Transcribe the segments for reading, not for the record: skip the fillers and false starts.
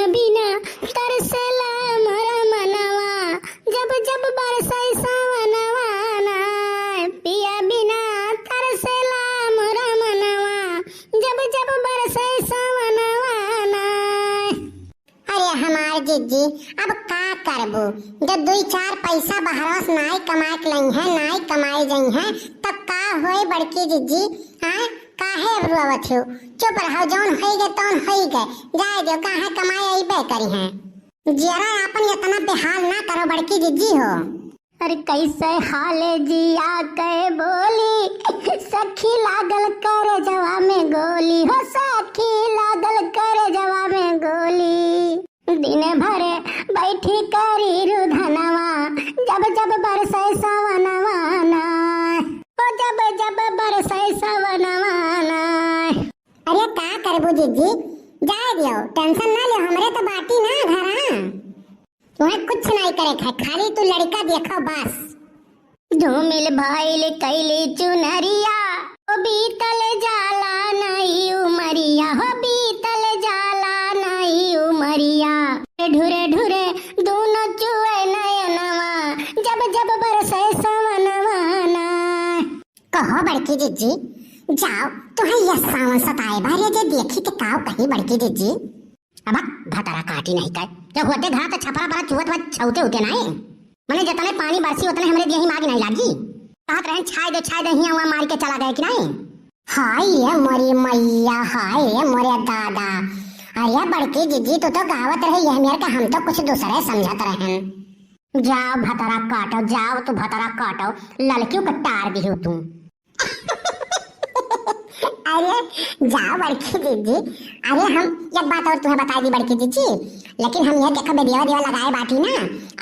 बिना तरसेला मोरा मनवा, जब जब बरसे सावनवा ना। पिया बिना तरसेला मोरा मनवा, जब जब बरसे सावनवा ना। अरे हमार जीजी अब का करबो, जब 2-4 पैसा बहरस नाई कमाए के लई है, नाई कमाए जई है, तब का होए बड़की जीजी? हाँ काहे रुआवत हो? चुप रहो, जौन होई गए तौन होई गए, जाए दो, काहे कमाए अइबे करी हैं। जरा अपन इतना बेहाल ना करो बड़की जीजी हो। अरे कैसे हाले जिया कहे बोली, सखी लागल करे जवा में गोली हो, सखी लागल करे जवा में गोली। दिन भरे बैठी करी रुधनवा, जब जब बरसे सावनवा ना, ओ जब जब बरसे सावनवा ना। अरे का करबू जीजी, जाए दियो, टेंशन ना ले, हमरे तो बाटी ना घरा, तुम्हें कुछ नहीं करे, खाली तू लड़का देखो बस। धूमिल भाईल कैली चुनरिया, ओ बीतल जाला नहीं उमरिया, हो बीतल जाला नहीं उमरिया। ढुरे ढुरे दोनों चुए नयनवा, जब जब बरसे सावनवा ना। कहो बड़की जीजी, जाओ तुम्हें यह सावन सताए बारे जे देखी के काव कहीं बड़की जीजी। अब भतरा काटी नहीं कर, जब होते घर तो छपरा बड़ा चुवत वत छौते होते नहीं, मने जतने पानी बरसी उतने हमरे देही माग नहीं लागी। कहत रहे छाय दे हिया हुआ मार के चला गए कि नहीं। हाय ये मोरी मैया, हाय ये मोरे दादा। अरे बड़की जीजी तो गावत रहे यह मेरे का, हम तो कुछ दूसरे समझत रहे। जाओ भतरा काटो, जाओ तो भतरा काटो, लड़कियों का टार भी हो तुम। अरे जाओ बड़की जीजी, अरे हम एक बात और तुम्हें बता दी बड़की जीजी, लेकिन हम यह देखा बेदिया लगाए बाटी ना,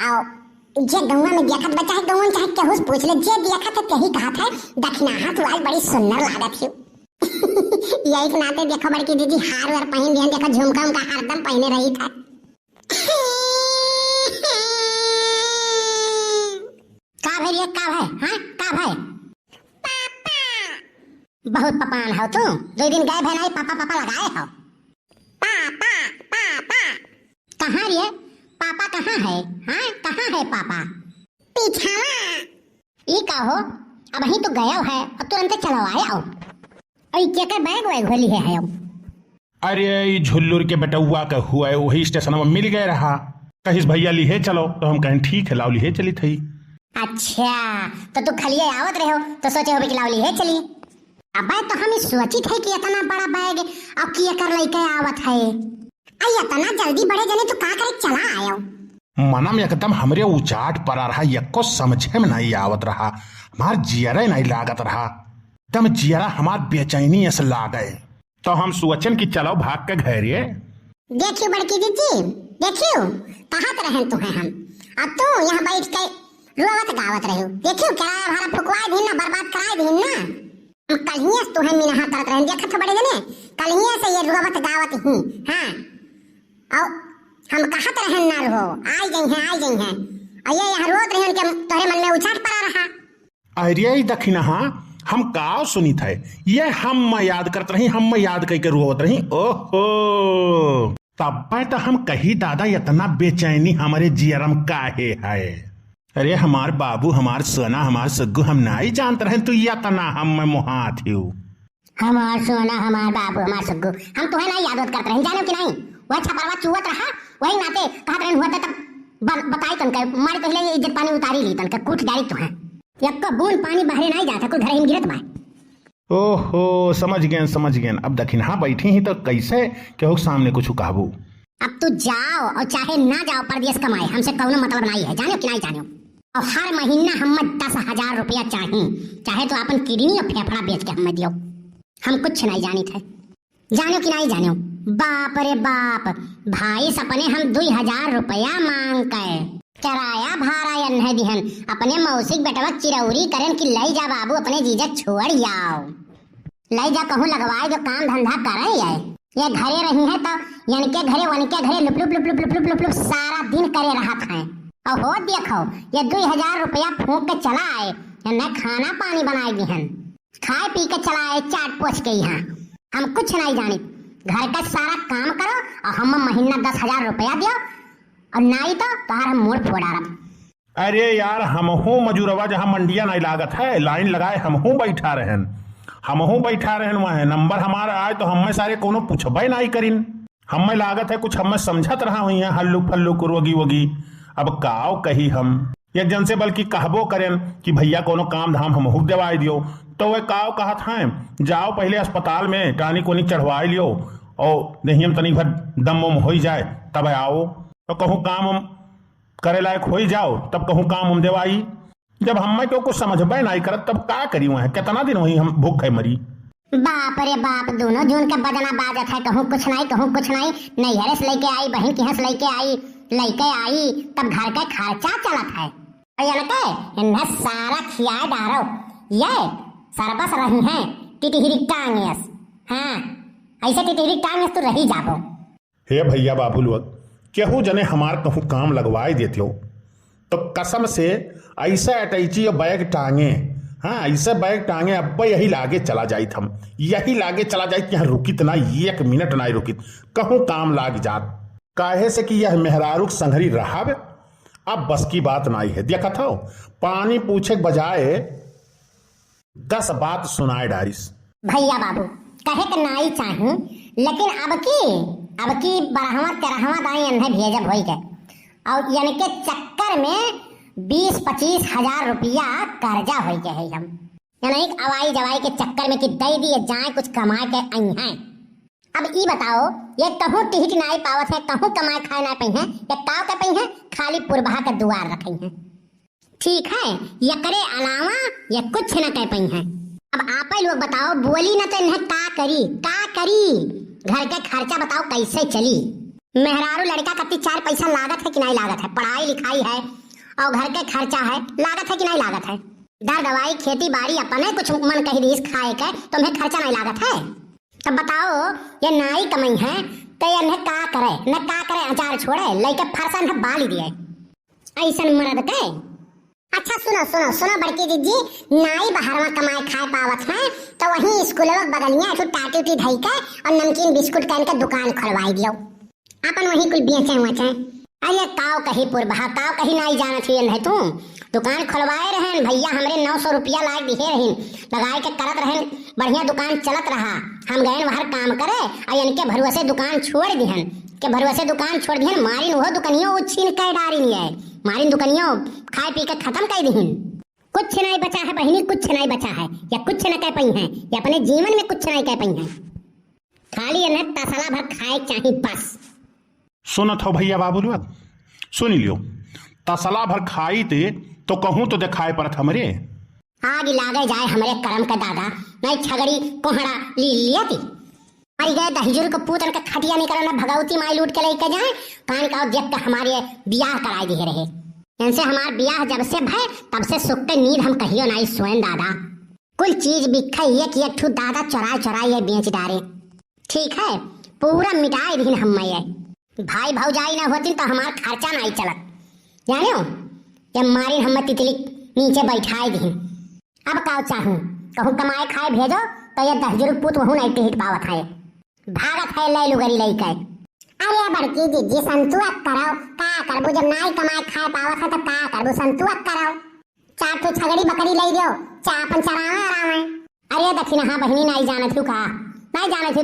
आओ जे गौवा में देखत बच्चा है, गौवन चाहे केहू से पूछ ले, जे देखत है कही कहत है दक्षिणा हाथ वाल बड़ी सुंदर लागत है। यही के नाते देखो बड़की दीदी हार वार पहन दिया, देखो झुमका उनका हरदम पहने रही था। का भाई ये का भाई, हाँ का भाई? पापा बहुत पपान हो तू, 2 दिन गए भाई नहीं पापा पापा लगाए हो। पापा पापा कहाँ रे पापा, कहाँ है? हाँ कहाँ है पापा? पीछावा। ई का हो, अब ही तो गया है और तुरंत चलो आए आओ। और क्या कर बैग वैग होली है अब? अरे झुल्लुर के बेटुआ का हुआ है, वही स्टेशन में मिल गए रहा, कहीं भैया लिहे चलो, तो हम कहें ठीक है लाओ लिहे चली थी। अच्छा तो तू खलिए आवत रहे हो तो सोचे हो कि लाओ लिहे चली। अब तो हम सोची थे कि इतना बड़ा बैग अब किए कर लेके आवत है, आई इतना जल्दी बड़े जने तो का करे चला आयो। मनम एकदम हमरे उचाट पर आ रहा, यको समझे में नहीं आवत रहा, हमार जियरा नहीं लागत रहा, एकदम जियरा हमार बेचैनी ऐसे लागे, तो हम सोचन कि चलो भाग के घर। देखियो बड़की दीदी, देखियो कहत रहे तुम्हें हम, अब तू यहाँ बैठ के रोवत गावत रहे हो, देखियो किराया भाड़ा फुकवाए दिन ना, बर्बाद कराए दिन ना। हम कलिए तुम्हें मिनहा करत रहे, देखत बड़े जने कलिए से ये रोवत गावत ही। हाँ और हम कहत रहे ना रहो, आई गई हैं और ये यहाँ रोत रहे उनके तोरे मन में उचाट पड़ा रहा। अरे दखिना हाँ हम का सुनी थे, ये हम याद करत रही, हम याद करके रोवत रही। ओहो तब तो हम कही दादा इतना बेचैनी हमारे जियरम काहे है। अरे हमार बाबू, हमार सोना, हमार सग्गू, हम नहीं जानते रहे तू इतना हम मुहात हो। हमार सोना, हमार बाबू, हमार सग्गू, हम तुम्हें नहीं याद करते रहे, जानो कि नहीं? वह छपरवा चुवत रहा, वही नाते कहत रहे हुआ तब बताई तनके मारे पहले इज्जत पानी उतारी ली, तनके कूट डाली तुम्हें, एक बूंद पानी बाहर नहीं जाता, कुछ घर ही गिरत बा। ओहो समझ गए। अब दखिन हाँ बैठी ही तो कैसे केहू सामने कुछ कहबू। अब तू जाओ और चाहे ना जाओ परदेश कमाए, हमसे कौनो मतलब नहीं है, जानो कि नहीं जानो। और हर महीना हम 10,000 रुपया चाहिए, चाहे तो अपन किडनी और फेफड़ा बेच के हमें दियो, हम कुछ नहीं जानी थे, जानो कि नहीं जानो। बाप रे बाप, भाई सपने हम 2,000 रुपया मांग कर किराया भाड़ा नहीं दिहन, अपने मौसिक बेटवा चिरौरी करन कि लई जा बाबू अपने जीजा छोड़ आओ, लई जा कहूँ लगवाए जो काम धंधा करे है। ये घरे रही है तो यनके घरे वनके घरे loop loop loop loop loop loop loop loop सारा दिन करे रहा था। और हो देखो ये 2,000 रुपया फूंक के चला आए, न खाना पानी बनाए दिहन, खाए पी के चला आए चाट पोछ के यहाँ, हम कुछ नहीं जानी। घर का सारा काम करो और हम महीना 10,000 रुपया दियो और नाई तो तार हम मोड़ फोड़ा रहा। अरे यार हमहू मजूरवा जहाँ मंडिया नहीं लागत है लाइन लगाए हमहू बैठा रहन वहाँ नंबर हमारा आए तो हमें सारे कोनो पूछबे नहीं करिन। हमें लागत है कुछ हमें समझत रहा हुई है हल्लू फल्लू कुरोगी वोगी। अब काव कही हम एक जन से बल्कि कहबो करें कि भैया कोनो काम धाम हमहू दवाई दियो तो वह काव कहत हैं जाओ पहले अस्पताल में टानी कोनी चढ़वाई लियो और नहीं हम तनी भर दम उम हो जाए तब आओ तो कहूँ काम हम करे लायक हो जाओ तब कहूँ काम हम देवाई। जब हमें तो कुछ समझबे नहीं करत तब का करी है कितना दिन हुई हम भूख है मरी। बाप रे बाप दोनों जून के बदना बाजत है कहूँ कुछ नहीं नैहरे से लेके आई बहन की हंस लेके आई तब घर का खर्चा चलत है इन्हें सारा खिया डारो ये सरबस रही है टिटहिरी टांगेस। हाँ ऐसे टिटहिरी टांगेस तो रही जाबो। हे भैया बाबू लोग केहू जने हमार कहूँ काम लगवाई देते हो तो कसम से ऐसा अटैची बैग टांगे। हाँ ऐसे बैग टांगे अब यही लागे चला जाइत हम यही लागे चला जाइत कि यहाँ रुकित ना 1 मिनट ना रुकित कहूँ काम लाग जात काहे से कि यह मेहरारू संघरी रहा अब बस की बात नहीं है। देखा था पानी पूछे के बजाय 10 बात सुनाए डारिस। भैया बाबू कहे के नाई चाहूं लेकिन अब की 12वां दाई इन्हें भेजब हो गए और यानी के चक्कर में 20-25 हजार रुपया कर्जा हो गए है हम यानी अवाई जवाई के चक्कर में कि दे दिए जाए कुछ कमाए के आई हैं। अब ई बताओ ये कहूँ टिहिट नाई पावत है कहूँ कमाए खाए ना पई हैं या काव के पई हैं खाली पुरबहा के दुआर रखी हैं। ठीक है ये करे अलावा ये कुछ न कह पई हैं। अब आप लोग बताओ बोली ना तो इन्हें का करी घर का खर्चा बताओ कैसे चली। मेहरारू लड़का कत्ती 4 पैसा लागत है कि नहीं लागत है पढ़ाई लिखाई है और घर के खर्चा है लागत है कि नहीं लागत है दर दवाई खेती बाड़ी अपने कुछ मन कही दीस खाए के तुम्हें खर्चा नहीं लागत है। तब बताओ ये नाई कमाई है तो इन्हें का करे अचार छोड़े लेके फरसन है बाली दिए ऐसन मर्द के। अच्छा सुनो बड़की दीदी नाई बाहरवा कमाए खाए पावत है तो वहीं स्कूलवा बगलिया एक टाटी उटी धई के और नमकीन बिस्कुट कन के दुकान खोलवाई दियो अपन वहीं कुल बेचे अरे काव कहीं पुरबहा काव कहीं नाई जाना चाहिए नहीं तू दुकान खोलवाए रहन भैया हमरे 900 रुपया लायक दिहे रहीन लगाए के करत रहन बढ़िया दुकान चलत रहा हम गए बाहर काम करे और इनके भरोसे दुकान छोड़ दिहन मारिन वो दुकानियों छीन के डारिन है मारिन दुकानियों खाए पी के खत्म कर दिहन कुछ नहीं बचा है बहनी कुछ नहीं बचा है या कुछ न कह पई है या अपने जीवन में कुछ नहीं कह पई है खाली इन्हें तसला भर खाए चाहिए बस। सुनत हो भैया बाबू लोग सुन लियो तसला भर खाई थे तो कहूँ तो दिखाए परत हमरे आग लागे जाए हमरे कर्म के दादा नहीं छगड़ी कोहड़ा लिया थी मरी गए दहजूर को पूतन का खटिया नहीं करना भगवती माई लूट के लेके जाए कान का देख के हमारे ब्याह कराई दिए रहे इनसे हमार ब्याह जब से भय तब से सुख के नींद हम कहियो नहीं सोएं दादा कुल चीज बिखा एक ठू दादा चुराई बेच डारे। ठीक है पूरा मिटाए दिन हम भाई भौजाई ना होती तो हमार खर्चा नहीं चलत जानो ये मारी हम तितली नीचे बैठाए दी। अब का चाहूं कहूँ कमाए खाए भेजो तो ये 10 पुत वहू नहीं टिहिट पावत है भागत है ले लुगरी लेके। अरे बड़की दीदी संतुआ कराओ का करबू जब नाई कमाए खाए पावत है तो का करबू संतुआ कराओ 4 ठो छगड़ी बकरी ले दियो चापन चरावे आराम है। अरे दक्षिण हाँ बहनी नहीं जानत तू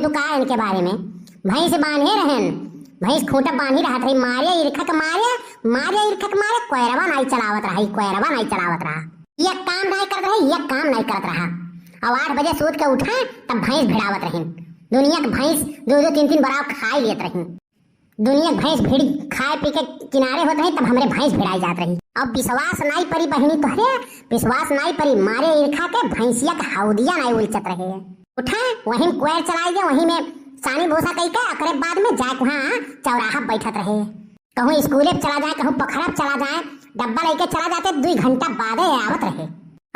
का इनके बारे में भैंस बांधे रहन भैंस खूंटा बांधी रहा था मारे ईर्खक मारे कोयरवा नहीं चलावत रहा ये काम नहीं करत रहा और 8 बजे सूत के उठा तब भैंस भिड़ावत रही दुनिया के भैंस 2-3 बराव खाई लेत रही दुनिया भैंस भिड़ खाए पी के किनारे होते रही तब हमरे भैंस भिड़ाई जात रही। अब विश्वास नहीं परी बहनी तोहरे विश्वास नहीं परी मारे ईर्खा के भैंसिया के हौदिया नहीं उलचत रहे उठा वहीं कोयर चलाई दे वहीं में सानी भूसा कई के अकरे बाद में जाके वहाँ चौराहा बैठत रहे कहूँ स्कूले चला जाए कहूँ पोखरा चला जाए डब्बा लेके चला जाते 2 घंटा बाद आवत रहे।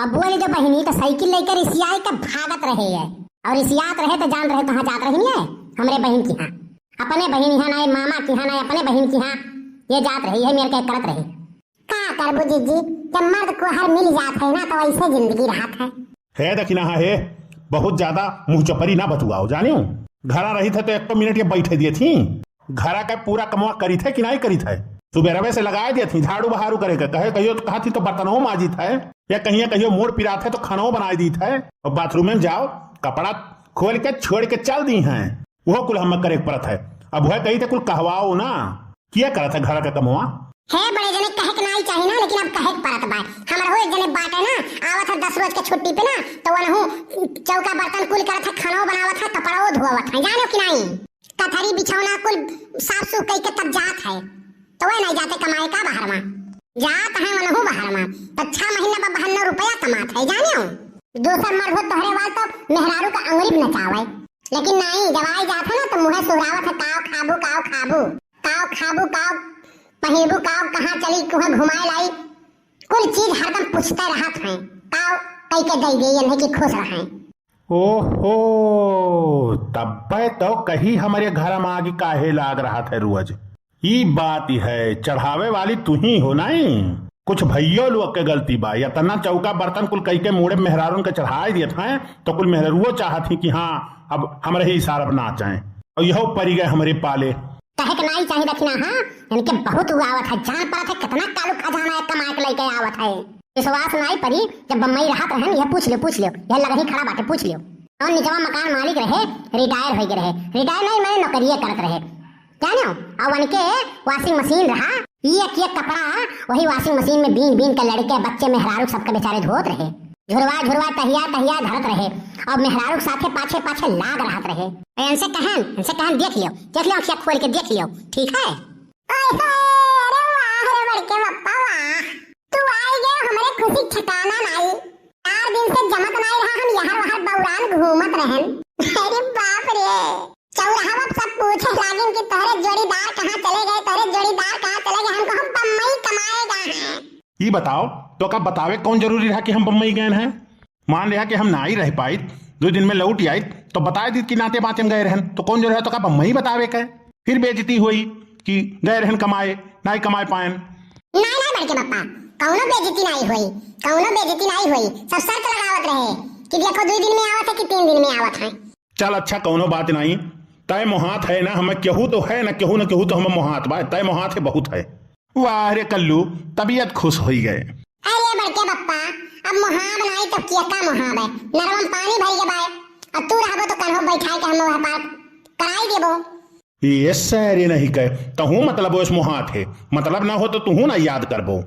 अब बोले जो बहनी तो साइकिल लेकर इसियाई के भागत रहे है और इसियात रहे तो जान रहे कहाँ जात रही है हमरे बहन की हाँ अपने बहन यहाँ नहीं मामा की हाँ नहीं अपने बहन की हाँ ये जात रही है मेरे के करत रहे का करबू जीजी जब मर्द को हर मिल जात है ना तो ऐसे जिंदगी रहत है दक्षिणा है बहुत ज्यादा मुँह चपरी ना बतुआओ जानियो घरा रही थे तो एक मिनट ये बैठे दिए थी। घरा का पूरा कमवा करी थे कि नहीं करी थे? सुबह से लगा दिए थी झाड़ू बहारू करे के, कहे कहियो तो कहा थी तो बर्तनों माजी थे, या कहीं कहियो मोड़ पिरा थे तो खानों बना दी थे। और बाथरूम में जाओ कपड़ा खोल के छोड़ के चल दी हैं, वो कुल हम करे परत है। अब वह कही थे कुल कहवाओ ना, किया करा था घर का कमवा है बड़े जने कहे के नहीं चाहिए ना, लेकिन अब कहे के परत बा। हमार हो एक जने बाटे ना, आवत है 10 रोज के छुट्टी पे ना, तो वनहु चौका बर्तन कुल करत है, खाना बनावत है, कपड़ाओ धोवत है, जानो कि नहीं? कथरी बिछौना कुल साफ सुफ कई के तब जात है, तो वह नहीं जाते कमाए का बाहर में, जात है वनहु बाहर में, तो 6 महीना पर 92 रुपया कमात है, जानो? दूसर मर्द हो तोहरे वाल तो मेहरारू का अंगुली नचावे, लेकिन नहीं जब आई जात है ना तो मुँह सुरावत है, काव खाबू काव खाबू काव खाबू काव पहिबू काव, कहाँ चली कुहा घुमाए लाई, कुल चीज हरदम पूछते रहत हैं, काव कई के दई गई नहीं कि खुश रहें। ओहो, तब तो कही हमारे घर में आगे काहे लाग रहा था रोज। ये बात है, चढ़ावे वाली तू ही हो नहीं, कुछ भैयो लोग के गलती बा। या तना चौका बर्तन कुल कई के मुड़े मेहरारून के चढ़ाए दिए थे, तो कुल मेहरारुओ चाहती कि हाँ अब हमारे ही इशारा ना चाहे, और यह परी गए हमारे पाले। कहे के नहीं चाहिए रखना, हाँ इनके बहुत उगावत है, जान पड़ा था कितना कालू खजाना है कमा के लेके आवत है। विश्वास नहीं परी, जब बम्बई रहत रहन यह पूछ लियो, यह लगा ही खड़ा बाटे पूछ लियो। और निजवा मकान मालिक रहे, रिटायर हो गए रहे, रिटायर नहीं मैंने नौकरिये करत रहे, जानो? और उनके वॉशिंग मशीन रहा, ये कपड़ा वही वॉशिंग मशीन में बीन बीन के लड़के बच्चे मेहरारू सबके बेचारे धोत रहे, झुरवा झुरवा तहिया धरत रहे, और मेहरारू साथे पाछे पाछे लाग रहत रहे। इनसे कहन देख लियो अखिया खोल के देख लियो, ठीक है? ओए होए, अरे वाह रे बड़के बप्पा वाह, तू आई गए हमारे खुशी ठिकाना नहीं। 4 दिन से जमत नहीं रहा, हम यहाँ वहाँ बौरान घूमत रहन। अरे बाप रे, चौराहा में सब पूछे लागिन कि तोरे जोड़ीदार कहाँ चले गए, हमको हम बम्बई कमाए गए हैं। ये बताओ तो कब बतावे कौन जरूरी रहा कि हम बम्बई गए हैं? मान लिया कि हम ना ही रह पाई, 2 दिन में लौट आई तो बता दी कि नाते बाते में गए रहन, तो कौन जरूरी है तो कब बम्बई बतावे के? फिर बेइज्जती हुई कि गए रहन कमाए, नहीं कमाए पाए। नहीं बड़के बप्पा, कौनो बेइज्जती नहीं हुई, सब शर्त लगावत रहे कि देखो 2 दिन में आवत है कि 3 दिन में आवत है। चल अच्छा, कौनो बात नहीं, तय मोहात है ना, हमें केहू तो है ना केहू तो हमें मोहात बा, तय मोहात है बहुत है। वाह रे कल्लू, तबीयत खुश हो गए। अरे बड़के बप्पा, अब मुहाब नहीं तो क्या का मुहाब है, नरम पानी भर के बाय, अब तू रहबो तो कन्हो बैठाई के हम वहां पार कराई देबो। ये सरे नहीं कहे तो हूँ, मतलब वो इस मोहात है, मतलब ना हो तो तू ना याद करबो।